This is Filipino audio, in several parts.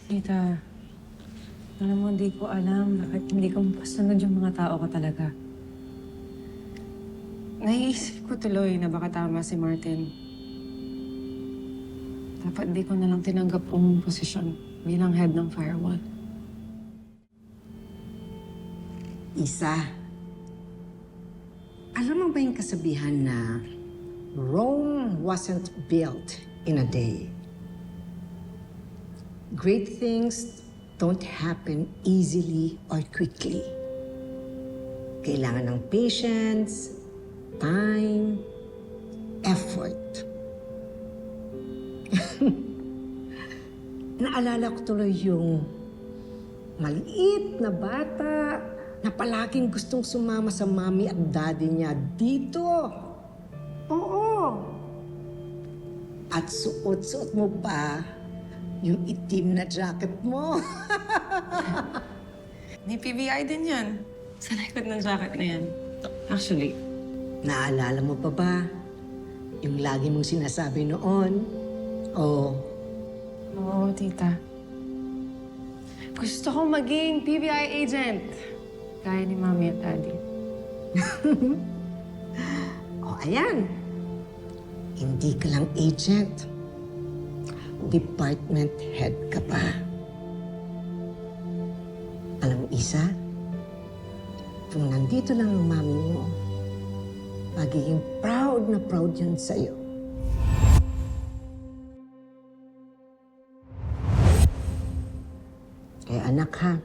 Tita, alam mo, hindi ko alam bakit hindi ko mapasunod yung mga tao ko talaga. Naiisip ko tuloy na baka tama si Martin. Dapat di ko na lang tinanggap ang posisyon bilang head ng firewall. Isa, alam mo ba yung kasabihan na Rome wasn't built in a day? Great things don't happen easily or quickly. Kailangan ng patience, time, effort. Naalala ko tuloy yung maliit na bata na palaging gustong sumama sa mami at daddy niya dito. Oo. At suot-suot mo pa yung itim na jacket mo. May PBI din yan. Sa likod ng jacket na yan. Actually. Naalala mo pa ba yung lagi mong sinasabi noon? Oh, Oo, tita. Gusto kong maging PBI agent. Gaya ni Mami at Daddy. oh, ayan. Hindi ka lang agent. Department head ka pa. Alam mo, Isa, kung nandito lang ang mami mo, magiging proud na proud yun sa'yo. Kaya anak ha,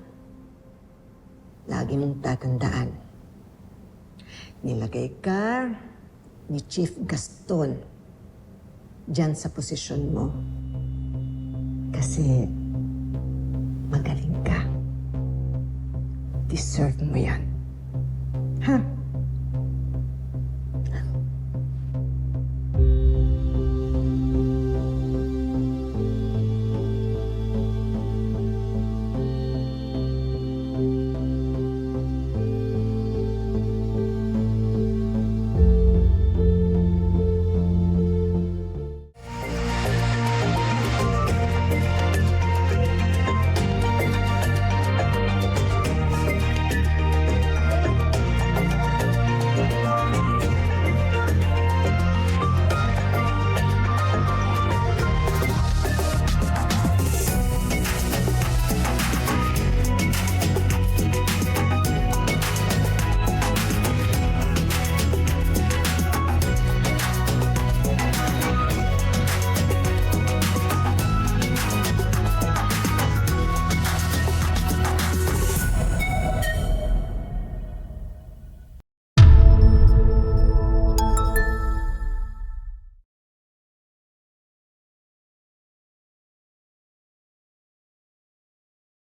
lagi mong tatandaan. Nilagay ka ni Chief Gaston dyan sa posisyon mo. Kasi magaling ka. Deserve mo yan. Ha?